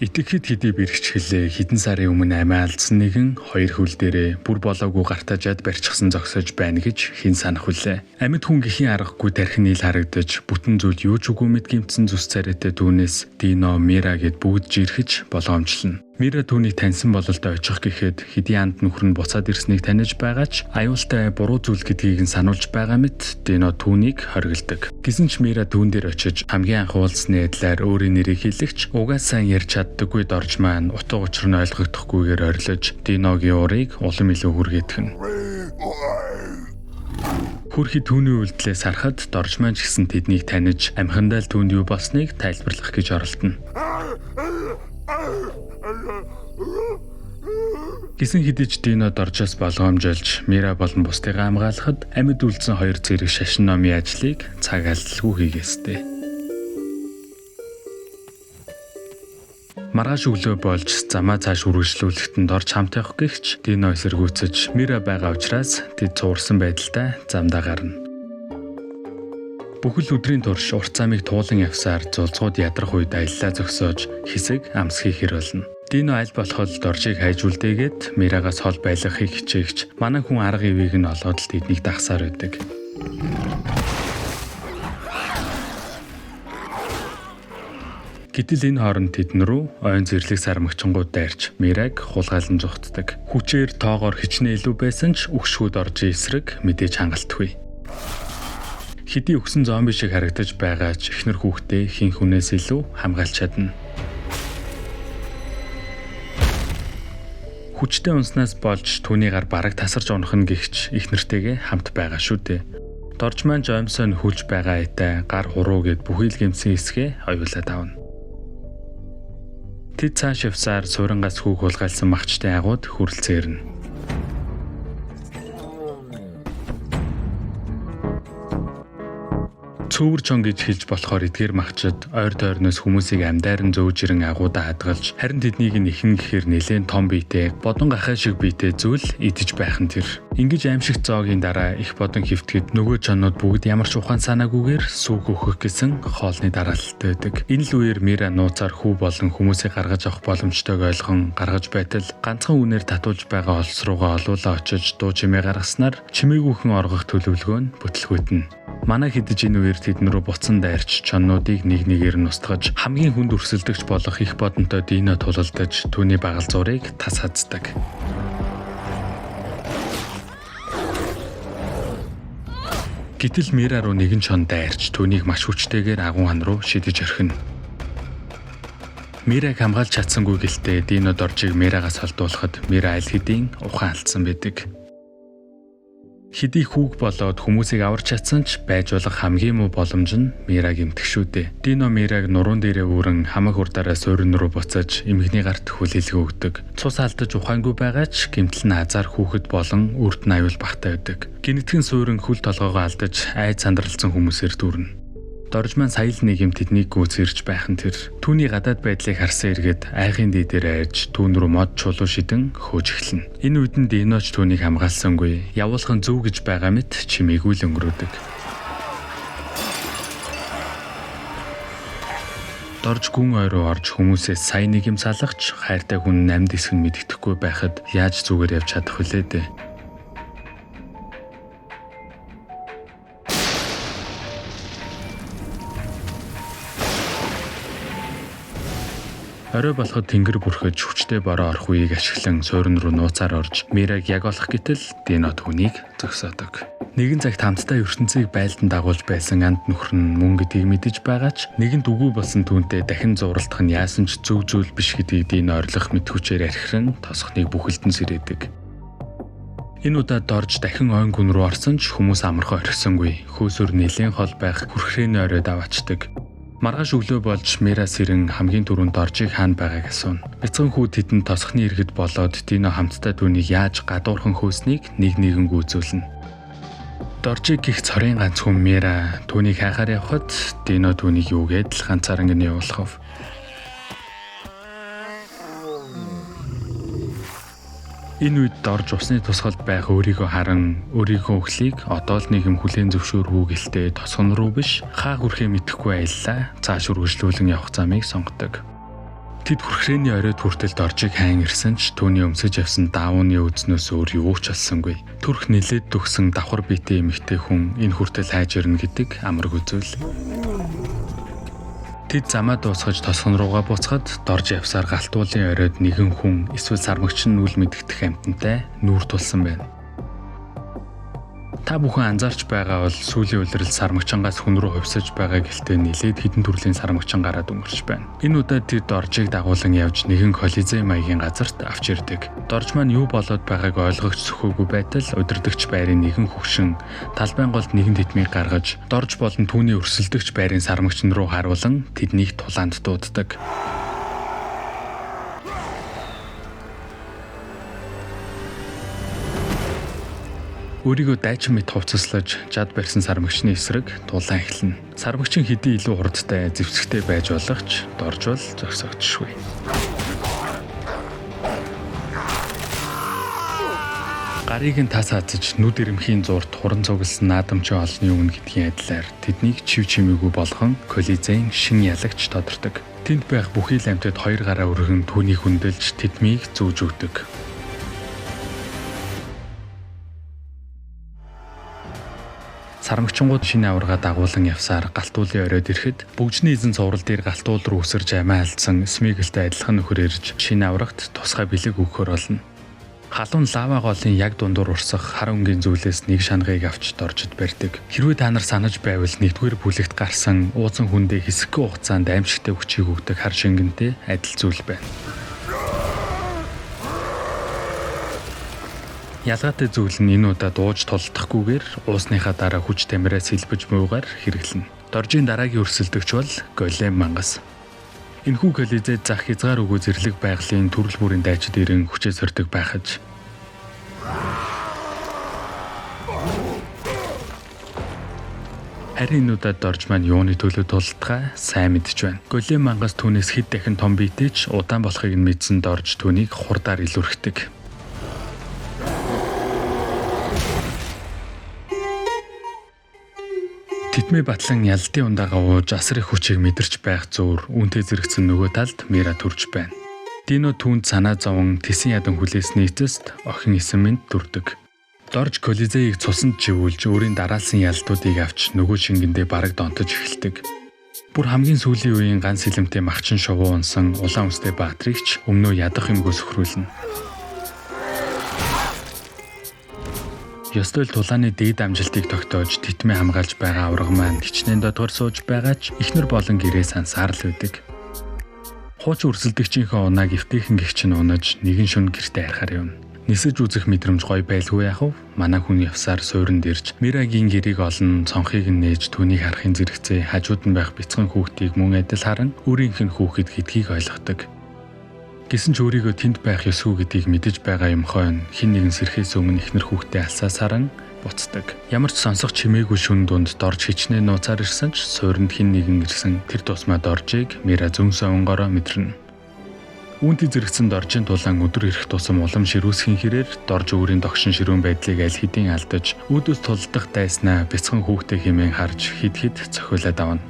Итгэхэд хэдий бэрхч хэлээ хэдэн сарын өмнө амиа алдсан нэгэн хоёр хөл дээрээ бүр болоогүй гартажаад барьчихсан зогсож байна гэж хэн санах вүлээ. Амьд хүн гэхийн аргагүй тархин нийл харагдаж бүтэн зүйл юу ч үгүй мэд гимтсэн зүс царайтай түүнээс Дино Мира гэд бүгд жирхэж болгоомжлно. Мира түүнийг таньсан бололд очих гэхэд хэдий анд нөхөр нь буцаад ирснийг таних байгаа ч аюултай буруу зүйл гэдгийг нь сануулж байгаа мэт Дино түүнийг хоригддаг. Гэсэн ч Мира түүн дээр очиж хамгийн анх уулзсны эдлээр өөрийн нэрийг хэлэгч угаасаа ярьж чаддаггүй дорж маань утга учир нь ойлгохдохгүйгээр орилож Диногийн урыг улам илүү хүргэтгэн. Хүрхий түүний үйлдэлээс харахад дорж маань ч гэсэн тэднийг таних амхандаа л түүнд юу болсныг тайлбарлах гэж оролдоно. Гисэн хидэж Дино доржоос болгоомжуулж Мира болон бусдыгаа хамгаалахад амьд үлдсэн хоёр зэрэг шашин номын ажлыг цаг алдалгүй хийгээстэй. Маргааш өглөө болж замаа цааш үргэлжлүүлэхэд нь дорж хамт явах гэгч Дино эсэргүүцэж Мира байгаа учраас тэд цуурсан байдалтай замдаа гарна. Бүхэл өдрийн турш урт замыг туулан явсаар зулцгууд ядрах үед аяллаа зогсоож хэсэг амс хийхэр болно. Дино аль болоход доржийг хайж үлдээгээд Мирагаас хол байлгахыг хичээгч манай хүн арга ивийг нь олгоод л тэднийг дагсаар байдаг. Гэтэл энэ хооронд тэдэн рүү ойн зэрлэг сармагчингууд дайрч Мираг хулгайлан зүхтдэг. Хүчээр тоогоор хичнээн илүү байсан ч өгшгүүд оржийн эсрэг мэдээж хангалтгүй. Хэдий өгсөн зомби шиг харагдаж байгаа ч эхнэр хүүхдээ хин хүнээс илүү хамгаалж чадна. Хүчтэй унснаас болж түүний гар бараг тасарч унах нь гихч их нэртэйгээ хамт байгаа шүү дээ. Дорж маань жомсоо нөхүүлж байгаа айтай гар хуруу гэд бүхий л гэмсэн хэсгээ оюулаад авна. Тэд цааш явсаар суурангаас хүүг хулгайлсан махчтай агууд хүрэлцээрнэ. Цөөвөр чон гэж хэлж болохоор эдгээр махчид ойр тойрноос хүмүүсийг амдаар нь зөөж ирэн агуудаа хадгалж харин тэднийг нь ихэн гэхээр нэлээд том биетэй бодон гахай шиг биетэй зүйл идэж байх нь тэр. Ингиж аимшигт зоогийн дараа их бодон хөвтгöd нөгөө чонууд бүгд ямар ч ухаан санаагүйгээр сүүг өөхөх гэсэн хоолны дараалалтай байдаг. Энэ л үеэр Мира нууцаар хүү болон хүмүүсийг гаргаж авах боломжтойг ойлгон гаргаж байтал ганцхан үнээр татуулж байгаа олс руугаа олуулаа очиж дуу чимээ гаргаснаар чимээгүйхэн оргох төлөвлөгөө нь бүтлгүүтнэ. Манай хидэж энэ үеэр тэдэн рүү буцан дайрч чоннуудыг нэг нэгээр нь устгаж хамгийн хүнд өрсөлдөгч болох их бодонтой Дино тулалдаж түүний багал зургийг тас хаздаг. Гэтэл Мира руу нэгэн чон дайрч түүнийг маш хүчтэйгээр агуун хан руу шидэж орхино. Мираг хамгаалж чадсангүй гэлтэй Дино доржийг Мирагаас холдуулахад Мира аль хэдийн ухаан алдсан байдаг. Хэдий хүүг болоод хүмүүсийг аварч чадсан ч байж болох хамгийн муу боломж нь Мираг эмтэх шүү дээ. Дино Мираг нуруунд дээрээ үүрэн хамаг хурдаараа суурин руу буцаж эмгэгний гарт хүлээлгэ өгдөг. Цус алдаж ухаангүй байгаа ч гэмтэл нь азар хүүхэд болон үрд нь аюул багтаа байдаг. Гинэтгэн суурин хүл толгоогоо алдаж айд сандралцсан хүмүүсээр дүүрнэ. Дорж маань сая л нэг юм тэднийг гүйцэрж байх нь тэр. Түүний гадаад байдлыг харсан эргээд айхын дээдээр айж түүн рүү мод чулуу шидэн хөөж эхэлнэ. Энэ үед нь Диноч түүнийг хамгаалсангүй. Явуулхан зөв гэж байгаа мэт чимээгүй л өнгөрөөдөг. Дорж гүн ой руу орж хүмүүсээс сая нэг юм салгахч хайртай хүн амьд эсэх нь мэддэхгүй байхад яаж зүгээр явж чадах вүлээ дээ. Орой болоход тэнгэр бүрхэж хүчтэй бороо орох үеийг ашиглан суурин руу нууцаар орж Мираг яг олох гэтэл Дино түүнийг зогсоодог. Нэгэн цагт хамтдаа ертөнцийг байлдан дагуулж байсан анд нөхөр нь мөн гэдгийг мэдэж байгаа ч нэгэнт үгүй болсон түүнтэй дахин зуралдах нь яасан ч зөв зүйл биш гэдгийг Дино орлох мэдхүчээр архиран тосхныг бүхэлдэн сэрээдэг. Энэ удаад дорж дахин ойн гүн рүү орсон ч хүмүүс амархан орхисонгүй. Хөөсөр нэлээд хол байх хүрхрээний оройд аваачдаг. Маргааш өглөө болж Мира сэрэн хамгийн түрүүнд доржийг хаана байгааг асууна. Бяцхан хүү тэдэнд тосхны иргэд болоод Дино хамтдаа түүнийг яаж гадуурхан хөөснийг нэг нэгэн гүйцүүлнэ. Доржийг гих цорын ганц хүн Мира түүнийг хайхаар явхад Дино түүнийг юугээд л ганцаараа ингэ явуулах вэ? Энэ үед дорж усны тусгалд байх өөрийгөө харан өөрийнхөө өхлийг одоо л нэгэн хүлээн зөвшөөрвүү гэлтэй тосгон руу биш хаа хүрхээ мэдэхгүй аяллаа цааш үргэлжлүүлэн явах замыг сонгодог. Тэд хүрхрээний оройд хүртэл доржиг хайн ирсэн ч түүний өмсөж явсан даавууны үзнөөс өөр юу ч олсонгүй. Төрх нилээд төгсөн давхар биетэй эмэгтэй хүн энэ хүртэл хайж ирнэ гэдэг амаргүй зүйл. Тэд замаа дуусгаж тосгон руугаа буцахад дорж явсаар галтуулын оройд нэгэн хүн эсвэл сармагч нь үл мэддэх амьтантай нүүр тулсан байна. Та бүхэн анзаарч байгаа бол сүүлийн улирал сармагчангаас хүн рүү хувьсаж байгаа гэлтэй нилээд хэдэн төрлийн сармагчин гараад өнгөрч байна. Энэ удаад тэд доржийг дагуулan явж нэгэн колизей маягийн газарт авч ирдэг. Дорж маань юу болоод байгааг ойлгож сөхөөгүй байтал удирдагч байрын нэгэн хөгшин талбайн голд нэгэн тэтмийг гаргаж дорж болон түүний өрсөлдөгч байрын сармагчин руу харуулan тэднийг тулаанд дууддаг. Өөрийгөө дайчин мэт хувцаслаж жад барьсан сармагчны эсрэг дулаан эхэлнэ. Сармагчин хэдий илүү хурдтай, зэвсэгтэй байж болох ч дорж бол зогсогдшгүй. Гарыг нь тас хазаж нүд ирэмхийн зурт хуран цугласан наадамчин олны өмнө гэдгийн адилаар тэднийг чив чимээгүй болгон колизейн шин ялагч тодордог. Тэнд байх бүхий л амьтад хоёр гараа өргөн түүнийг хүндэлж тэдмийг зүүж өгдөг. Сармагчингууд шинэ аварга дагуулan явсаар галтуулын оройд ирэхэд бөгжний эзэн цоврал дээр галтуул руу үсэрж амиа алдсан Смигэлтэй адилхан нөхөр ирж шинэ аврагт тусгай бэлэг өгөхөр болно. Халуун лава голын яг дундуур урсах хар өнгийн зүйлээс нэг шанагыг авч доржид барьдаг. Хэрвээ та нар санаж байвал нэгдүгээр бүлэгт гарсан ууцан хүндээ хэсэггүй хугацаанд аимшигтэй хүчийг өгдөг хар шингэнтэй адил зүйл байна. Ялгаатай зүйл нь энэ удаа дууж толдохгүйгээр уусныхаа дараа хүч тамираа сэлбэж муугаар хэрэглэнэ. Доржийн дараагийн өрсөлдөгч бол Голем мангас. Энэхүү колизейд зах хязгаар өгөө зэрлэг байгалийн төрөл бүрийн дайчид ирэн хүчээ сордог байхаж. Харин энэ удаад дорж маань юуны төлөө тулдгаа сайн мэдж байна. Голем мангас түүнээс хэд дахин том биетэй ч удаан болохыг нь мэдсэн дорж түүнийг хурдаар илүүрхдэг. Титмээ батлан ялдын ундаага ууж асар их хүчийг мэдэрч байх зуур үүнтэй зэрэгцэн нөгөө талд Мира төрж байна. Дино түүнд санаа зовон тэсэн ядан хүлээсний эцэст охин эсэмэнд дүрдэг. Дорж колизейг цусанд живүүлж өөрийн дараалсан ялдуудыг авч нөгөө шингэндээ бараг донтож эхэлдэг. Бүр хамгийн сүүлийн үеийн ганц сэлэмтэй махчин шувуу унсан улаан үстэй баатригч өмнөө ядах юмгүй сөхрүүлнэ. Ёстой л тулааны дээд амжилтыг тогтоож титмээ хамгаалж байгаа авраг маань хичнээн додгор сууж байгаа ч ихнэр болон гэрээ сансаар л байдаг. Хууч өрсөлдөгчийнхээ унааг эвтэйхэн гихч нь унаж нэгэн шөнө гэртээ харахаар явна. Нисэж үзэх мэдрэмж гоё байлгүй яах вэ? Манай хүн явсаар суурьнд ирж Мирагийн гэрийг олон цонхыг нь нээж түүнийг харахын зэрэгцээ хажууд нь байх бяцхан хүүхдийг мөн адил харан өөрийнх нь хүүхэд гэдгийг ойлгодог. Гэсэн ч өөрийгөө тэнд байх ёсгүй гэдгийг мэдэж байгаа юм хойно хин нэгэн сэрхээс өмнө ихнэр хүүхдээ алсаасаран буцдаг. Ямар ч сонсох чимээгүй шүн дунд дорж хичнээн нууцаар ирсэн ч суурьнд хин нэгэн ирсэн тэр тусмаа доржийг Мира зөв сонгороо мэдэрнэ. Үүнтэй зэрэгцэн доржийн тулаан өдөр ирэх тусам улам ширүүсхийн хэрээр дорж өөрийн догшин ширүүн байдлыг аль хэдийн алдаж үүдээс тулдах дайснаа бяцхан хүүхдээ хэмээн харж хид хид цохиулаад авна.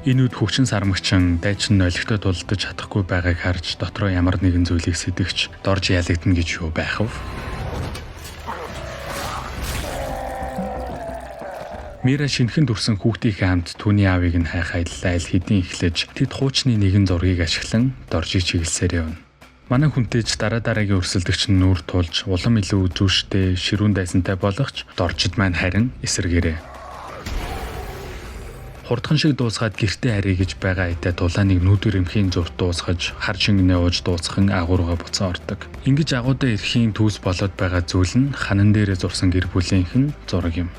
Энэ үед хөгшин сармагчин дайчин нойлогтой тулдаж чадахгүй байгааг харж дотроо ямар нэгэн зүйлийг сэтгч дорж ялагдана гэж юу байх вэ? Мира шинхэн дүрсэн хүүхдийнхээ хамт түүний аавыг нь хайх аяллаа аль хэдийн эхлэж тэд хуучны нэгэн зургийг ашиглан доржийг чиглэлсээр явна. Манай хүнтэйч дараагийн өрсөлдөгч нь нүүр тулж улам илүү зүүштэй ширүүн дайсантай болох ч доржид маань харин эсэргээрээ. Хурдхан шиг дуусгаад гэртээ харъя гэж байгаа айдаа тулааныг нүдэр эмхийн зурт дуусгаж хар шингэнээ ууж дуусган агуургаа буцаа ордог. Ингэж агуудаа эрхийн түүс болоод байгаа зүйл нь ханан дээрээ зурсан гэр бүлийнх нь зураг юм.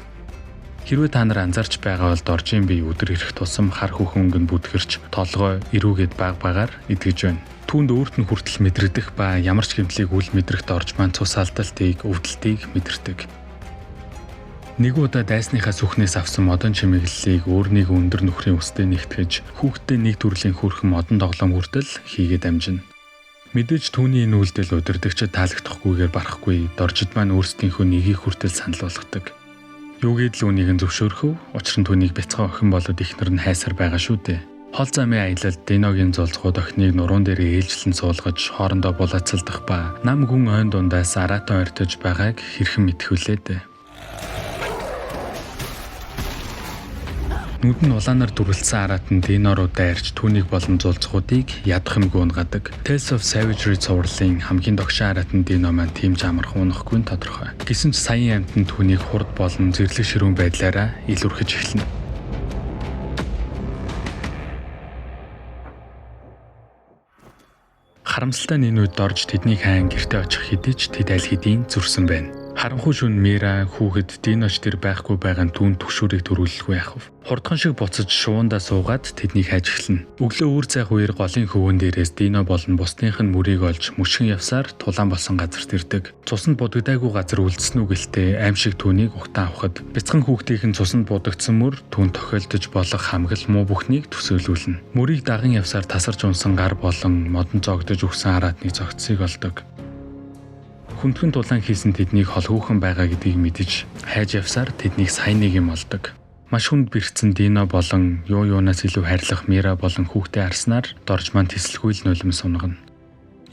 Хэрвээ та нар анзаарч байгаа бол доржийн бие өдөр ирэх тусам хар хүүхэн өнгөнд бүдгэрч толгой эрүүгээд баг-багаар идгэж байна. Түүнд өөрт нь хүртэл мэдрэгдэх ба ямар ч гэмтлийг үл мэдрэх дорж маань цус алдалтыг, өвдөлтийг мэдэрдэг. Нэг удаа дайсныхаа сүхнээс авсан модон чимэглэлийг өөрнийг өндөр нөхрийн үстэй нэгтгэж хүүхдтэй нэг төрлийн хүрхэн модон тоглоом хүртэл хийгээд амжина. Мэдээж түүний энэ үйлдэл удирдагчид таалагдахгүйгээр барахгүй доржид маань өөрсдийнхөө нэгийг хүртэл санал болгодог. Юугээд л үнийг нь зөвшөөрөхөв? Учир нь түүнийг бяцхан охин болоод ихнэр нь хайсаар байгаа шүү дээ. Хол замын аялалд Диногийн зулцгууд охиныг нуруунд дээр ээлжлэн суулгаж хоорондоо булаацалдах ба нам гүн ойн дундаас аратан ойртож байгааг хэрхэн мэдхүлээд. Нүд нь улаанаар дүрлэлсэн аратан Дино руу дайрч түүнийг болон зулцгуудыг ядах юмгүй унгадаг. Tales of Savagery цувралын хамгийн догшин аратан Дино маань тийм ч амархан унахгүй нь тодорхой. Гэсэн ч саяын амтнд түүнийг хурд болон зэрлэг ширүүн байдлаараа илүүрхэж эхэлнэ. Харамсалтай нь энэ үед дорж тэдний хайн гэртээ очих хэдий ч тэд аль хэдийн зүрсэн байна. Харанхуй шөнө Мира хүүхэд Диноч тэр байхгүй байгаа нь түүнд төгшүүрийг төрүүлэхгүй яах вэ? Хурдхан шиг буцаж шуундаа суугаад тэднийг хайж эхэлнэ. Өглөө үр цайх үеэр голын хөвөн дээрээс Дино болон бусдынх нь мөрийг олж мөшгөн явсаар тулаан болсон газарт ирдэг. Цуснд будагдаагүй газар үлдсэн үг гэлтэй аимшиг түүнийг ухтан авахад бяцхан хүүхдийнх нь цуснд будагдсан мөр түүнд тохиолдож болох хамгал муу бүхнийг төсөөлүүлнэ. Мөрийг даган явсаар тасарч унсан гар болон модон зогдож өгсөн араатны зогцсыг олдог. Хүндхэн тулаан хийсэн тэднийг холгүйхэн байгаа гэдгийг мэдэж хайж явсаар тэднийг сайн нэг юм олдог. Маш хүнд бэрхсэн Дино болон юунаас илүү хайрлах Мира болон хүүхдээ харснаар дорж маань тэсэлгүй л нулим сунгана.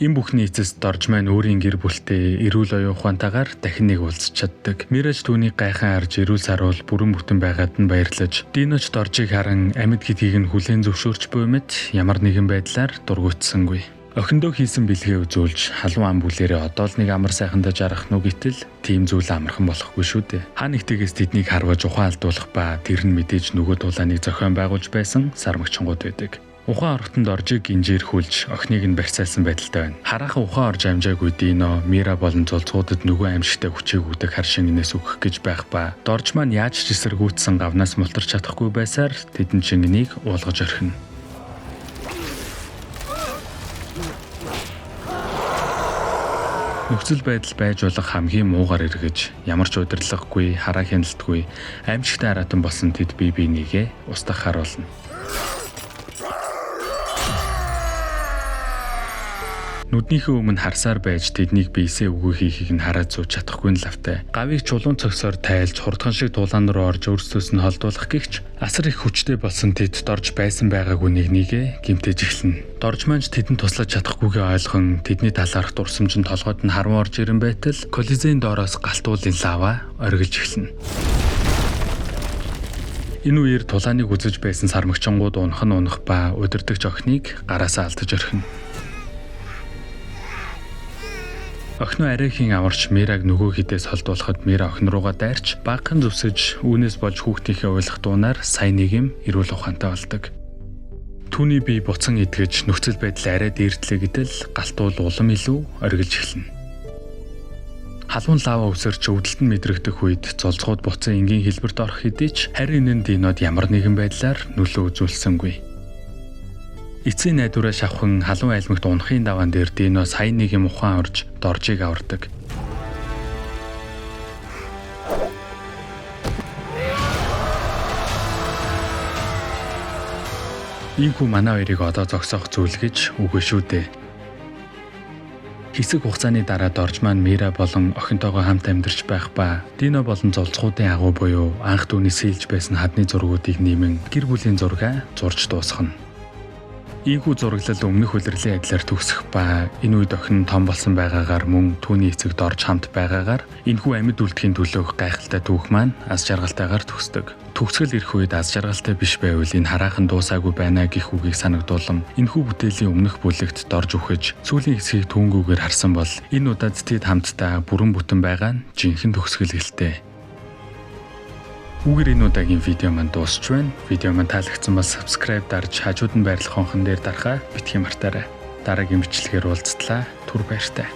Ийм бүхний эцэст дорж маань өөрийн гэр бүлтэй эрүүл оюун ухаантайгаар дахин нэг уулзч чаддаг. Мираж түүнийг гайхан харж эрүүл саруул бүрэн бүтэн байгаад нь баярлаж Диноч доржийг харан амьд гэдгийг нь хүлээн зөвшөөрч буй мэт ямар нэгэн байдлаар дургуутсангүй. Охиндоо хийсэн бэлгээ үзүүлж халуун ам бүлээрээ одоо л нэг амар сайхандаа жаргах нү гэтэл тийм зүйл амархан болохгүй шүү дээ. Хаа нэгтгээс тэднийг харваж ухаан алдуулах ба тэр нь мэдээж нөгөө тулааныг зохион байгуулж байсан сармагчингууд байдаг. Ухаан орохтонд оржиг инжээр хүлж охиныг нь барьцаалсан байдалтай байна. Хараахан ухаан орж амжаагүй Дино Мира болон зулцгуудад нөгөө аимшигтай хүчийг өгдөг хар шингэнээс өгөх гэж байх ба дорж маань яаж ч эсэргүүцсэн гавнаас мултарч чадахгүй байсаар тэдэн шингэнийг уулгаж орхино. Нөхцөл байдал байж болох хамгийн муугар эргэж ямар ч удирдлаггүй хараа хяналтгүй аимшигтай аратан болсон тэд бие бинийгээ устгах харуулна. Нүднийхээ өмнө харсаар байж тэднийг биесээ өгөө хийхийг нь хараад сууж чадахгүй нь лавтай. Гавийг чулуун цогсоор тайлж хурдхан шиг тулаан руу орж өөрсдөөс нь холдуулах гихч асар их хүчтэй болсон тэд дорж байсан байгаагүй нэгээ гимтэж эхэлнэ. Дорж манж тэдэнд туслаж чадахгүйгээ ойлгон тэдний талаарх дурсамжинд толгойд нь харван орж ирэн байтал Колизейн доороос галтуулын лава оргилж эхэлнэ. Энэ үеэр тулааныг үзэж байсан сармагчингууд унах ба удирдагч охиныг гараасаа алдаж орхино. Охин арайхийн аварч Мираг нөгөө хідээс холдуулахад Мира охин руугаа дайрч багхан зүсэж үүнээс болж хүүхдийнхээ уйлах дуунаар сайн нэг юм эрүүл ухаантай болдог. Түүний бие буцан идгэж нөхцөл байдал арай дээрдлээ гэтэл галтуул улам илүү оргилж эхэлнэ. Халуун лава өсөрч өвдөлт нь мэдрэгдэх үед зулцгууд буцан энгийн хэлбэрт орох хэдий ч харин энэ Динод ямар нэгэн байдлаар нөлөө үзүүлсэнгүй. Эцсийн найдвараа шавхан халуун айлмагт унахын даваан дээр Дино сайн нэг юм ухаан орж доржийг авардаг. Ийхүү манай хоёрыг одоо зогсоох зүйл гэж үгүй шүү дээ. Хэсэг хугацааны дараа дорж маань Мира болон охинтойгоо хамт амьдарч байх ба Дино болон зулцгуудын агуу буюу анх түүний сэлж байсан хадны зургуудыг нэмэн гэр бүлийн зургаа зурж дуусгана. Ийхүү зураглал өмнөх улирлын адилаар төгсөх ба энэ үед охин том болсон байгаагаар мөн түүний эцэг дорж хамт байгаагаар энэхүү амьд үлдэхийн төлөөх гайхалтай түүх маань аз жаргалтайгаар төгсдөг. Төгсгөл ирэх үед аз жаргалтай биш байвал энэ хараахан дуусаагүй байна гэх үгийг санагдуулам энэхүү бүтээлийн өмнөх бүлэгт дорж үхэж сүүлийн хэсгийг түүнгүүгээр харсан бол энэ удаад тэд хамтдаа бүрэн бүтэн байгаа нь жинхэнэ төгсгөл гэлтэй. Үүгээр энэ удаагийн видео маань дуусч байна. Видео маань таалагдсан бол subscribe дарж хажууд нь байрлах хонхон дээр дарахаа битгий мартаарай. Дараагийн бичлэгээр уулзтлаа. Түр баяртай.